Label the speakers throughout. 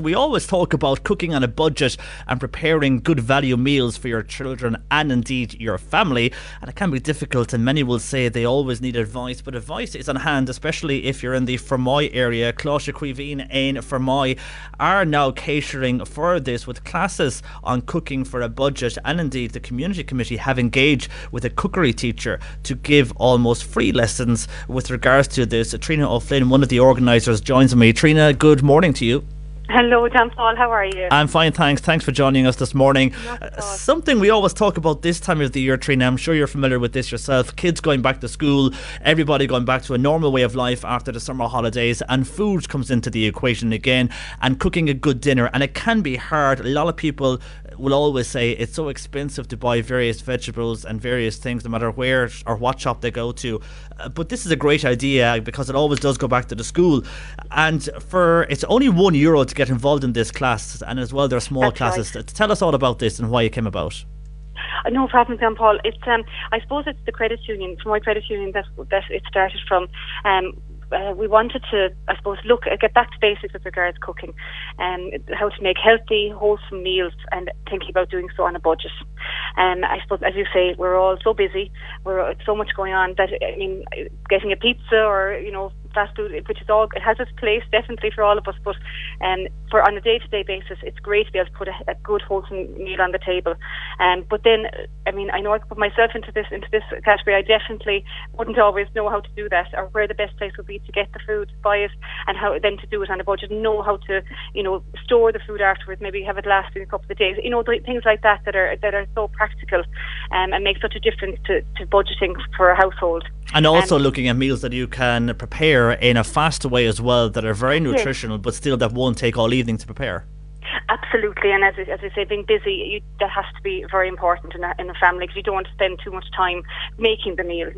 Speaker 1: We always talk about cooking on a budget and preparing good value meals for your children and indeed your family, and it can be difficult, and many will say they always need advice, but advice is on hand, especially if you're in the Fermoy area. Cláiste Cuimhín in Fermoy are now catering for this with classes on cooking for a budget, and indeed the community committee have engaged with a cookery teacher to give almost free lessons with regards to this. Triona O Flynn, one of the organisers, joins me. Triona, good morning to you.
Speaker 2: Hello, John Paul. How are you?
Speaker 1: I'm fine, thanks. Thanks for joining us this morning. Something we always talk about this time of the year, Triona, I'm sure you're familiar with this yourself. Kids going back to school, everybody going back to a normal way of life after the summer holidays, and food comes into the equation again, and cooking a good dinner. And it can be hard. A lot of people will always say it's so expensive to buy various vegetables and various things, no matter where or what shop they go to. But this is a great idea because it always does go back to the school. And it's only €1 to get involved in this class, and as well they're small
Speaker 2: That's
Speaker 1: classes.
Speaker 2: Right.
Speaker 1: Tell us all about this and why it came about.
Speaker 2: No problem, John Paul. It's I suppose it's the credit union, from my credit union that it started from. We wanted to, I suppose, get back to basics with regards to cooking, how to make healthy, wholesome meals, and thinking about doing so on a budget. I suppose, as you say, we're all so busy. It's so much going on that, I mean, getting a pizza or fast food, which is all, it has its place definitely for all of us. But for on a day-to-day basis, it's great to be able to put a good, wholesome meal on the table. But then, I mean, I know I could put myself into this category. I definitely wouldn't always know how to do that, or where the best place would be to get the food, buy it, and how then to do it on a budget. Know how to, store the food afterwards. Maybe have it lasting a couple of days. Things like that are so practical, and make such a difference to budgeting for a household.
Speaker 1: And also looking at meals that you can prepare in a faster way as well, that are very nutritional, but still that won't take all evening to prepare.
Speaker 2: Absolutely, and as I say, being busy, that has to be very important in a family, because you don't want to spend too much time making the meal,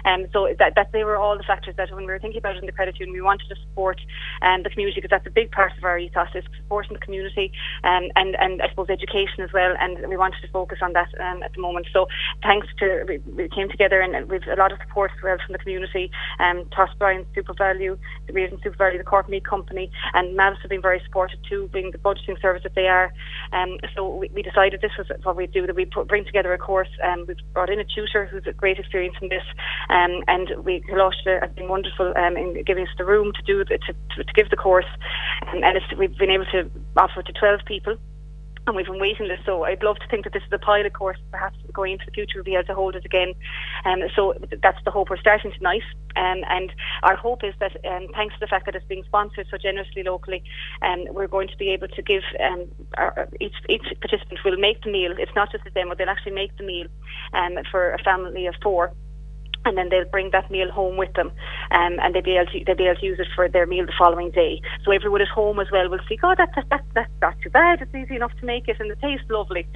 Speaker 2: and so that they were all the factors that when we were thinking about it in the credit union, we wanted to support the community, because that's a big part of our ethos, is supporting the community, and I suppose education as well, and we wanted to focus on that at the moment. So thanks to, we came together, and we've a lot of support as well from the community, Toss Bryan Super Value, the Reardon Super Value, the Cork Meat Company, and Mavs have been very supportive too, being the budgeting service that they are. So we decided this was what we'd do, that we bring together a course. We've brought in a tutor who's a great experience in this, and Cláiste has been wonderful in giving us the room to give the course, and we've been able to offer it to 12 people. And we've been waiting list, so I'd love to think that this is a pilot course. Perhaps going into the future we'll be able to hold it again. So that's the hope. We're starting tonight, and our hope is that thanks to the fact that it's being sponsored so generously locally, we're going to be able to give each participant will make the meal. It's not just a demo; they'll actually make the meal for a family of 4. And then they'll bring that meal home with them, and they'll be able to use it for their meal the following day. So everyone at home as well will see, that's not too bad. It's easy enough to make it, and it tastes lovely,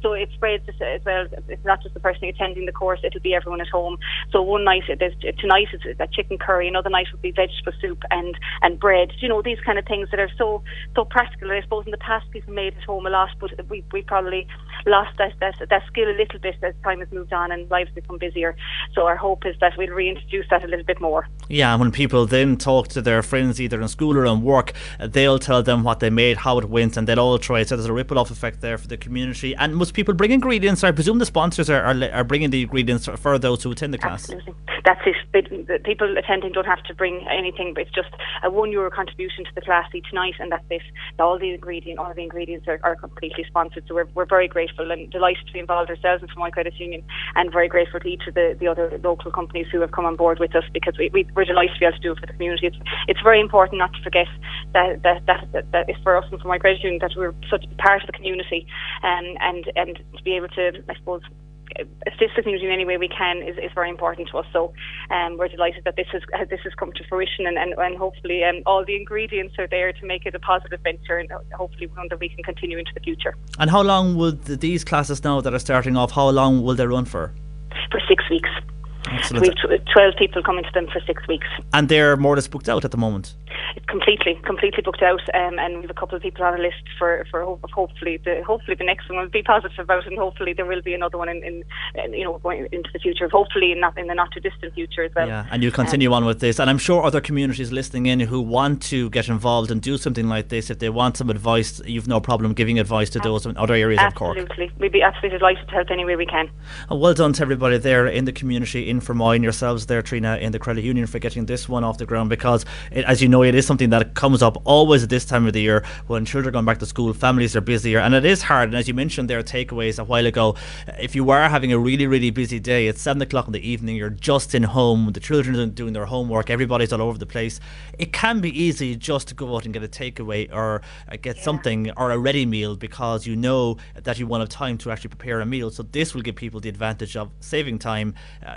Speaker 2: So it spreads as well. It's not just the person attending the course; it'll be everyone at home. So one night, tonight is a chicken curry. Another night will be vegetable soup and bread. These kind of things that are so practical. I suppose in the past people made at home a lot, but we probably lost that skill a little bit as time has moved on and lives become busier. So our hope is that we'll reintroduce that a little bit more.
Speaker 1: Yeah, and when people then talk to their friends either in school or in work, they'll tell them what they made, how it went, and they'll all try it. So there's a ripple off effect there for the community. And must people bring ingredients? I presume the sponsors are bringing the ingredients for those who attend the class.
Speaker 2: Absolutely. That's it. The people attending don't have to bring anything, but it's just a €1 contribution to the class each night, and that's it. All the ingredients are completely sponsored. So we're very grateful and delighted to be involved ourselves in Fermoy Credit Union, and very grateful to each of the other local companies who have come on board with us, because we're delighted to be able to do it for the community. It's very important not to forget that it's for us and for my credit union that we're such a part of the community, and to be able to, I suppose, assist the community in any way we can is very important to us. So we're delighted that this has come to fruition, and hopefully all the ingredients are there to make it a positive venture, and hopefully one that we can continue into the future.
Speaker 1: And how long will these classes now that are starting off, how long will they run for?
Speaker 2: For 6 weeks.
Speaker 1: Excellent.
Speaker 2: We've 12 people coming to them for 6 weeks.
Speaker 1: And they're more or less booked out at the moment?
Speaker 2: it's completely booked out, and we have a couple of people on a list for hopefully the next one will be positive about it, and hopefully there will be another one in going into the future, hopefully in the not too distant future as well.
Speaker 1: Yeah, and you'll continue on with this, and I'm sure other communities listening in who want to get involved and do something like this, if they want some advice, you've no problem giving advice to those in other areas of Cork.
Speaker 2: Absolutely, we'd be absolutely delighted to help any way we can.
Speaker 1: Well done to everybody there in the community in Fermoy, and yourselves there, Triona, in the credit union, for getting this one off the ground, because as you know, it is something that comes up always at this time of the year when children are going back to school, families are busier, and it is hard. And as you mentioned there, takeaways a while ago, if you are having a really, really busy day, it's 7 o'clock in the evening, you're just in home, the children are doing their homework, everybody's all over the place, it can be easy just to go out and get a takeaway or get something, or a ready meal, because you know that you won't have time to actually prepare a meal. So this will give people the advantage of saving time,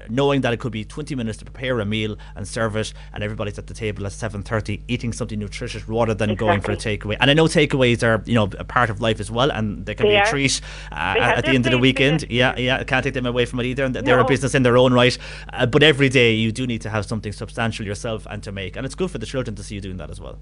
Speaker 1: knowing that it could be 20 minutes to prepare a meal and serve it, and everybody's at the table at 7:30 eating something nutritious rather than going for a takeaway. And I know takeaways are a part of life as well, and they can be a treat at the end of the weekend. I can't take them away from it either, and they're a business in their own right, but every day you do need to have something substantial yourself and to make, and it's good for the children to see you doing that as well.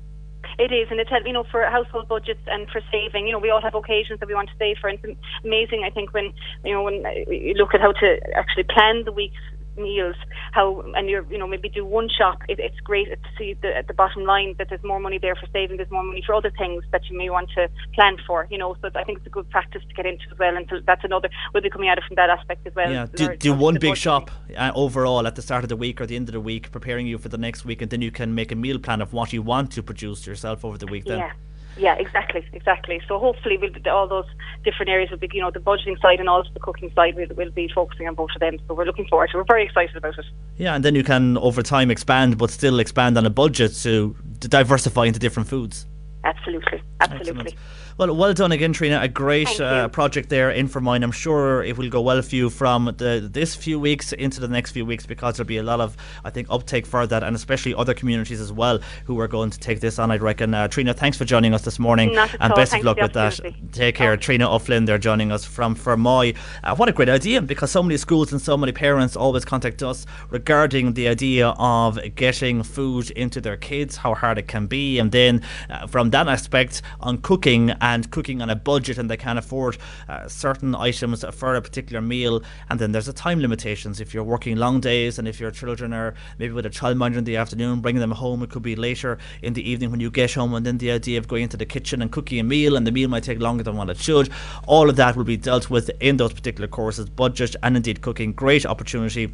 Speaker 2: It is, and it's for household budgets and for saving. We all have occasions that we want to save for, and it's amazing, I think, when you look at how to actually plan the week's meals, and you're maybe do one shop. It's great to see at the bottom line that there's more money there for saving, there's more money for other things that you may want to plan for. So I think it's a good practice to get into as well, and so that's another, we'll be coming at it from that aspect as well.
Speaker 1: Yeah, do one big shop overall at the start of the week or the end of the week, preparing you for the next week, and then you can make a meal plan of what you want to produce yourself over the week then.
Speaker 2: Yeah, exactly. So hopefully all those different areas will be, the budgeting side and also the cooking side, we'll be focusing on both of them. So we're looking forward to it. We're very excited about it. Yeah,
Speaker 1: and then you can over time expand, but still expand on a budget to diversify into different foods.
Speaker 2: Absolutely.
Speaker 1: Excellent. Well done again, Triona. A great project there in Fermoy. I'm sure it will go well for you from this few weeks into the next few weeks, because there'll be a lot of, I think, uptake for that, and especially other communities as well who are going to take this on, I'd reckon. Triona, thanks for joining us this morning, and best of luck with that. Take care. Triona O Flynn there joining us from Fermoy. What a great idea, because so many schools and so many parents always contact us regarding the idea of getting food into their kids, how hard it can be, and then from that aspect on cooking and cooking on a budget, and they can't afford certain items for a particular meal, and then there's a time limitations if you're working long days, and if your children are maybe with a childminder in the afternoon, bringing them home, it could be later in the evening when you get home, and then the idea of going into the kitchen and cooking a meal, and the meal might take longer than what it should. All of that will be dealt with in those particular courses, budget and indeed cooking. Great opportunity.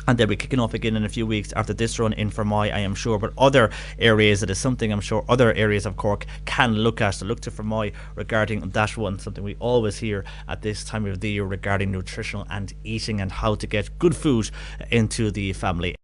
Speaker 1: And they'll be kicking off again in a few weeks after this run in Fermoy, I am sure. But other areas, it is something I'm sure other areas of Cork can look at. So look to Fermoy regarding that one, something we always hear at this time of the year regarding nutritional and eating and how to get good food into the family.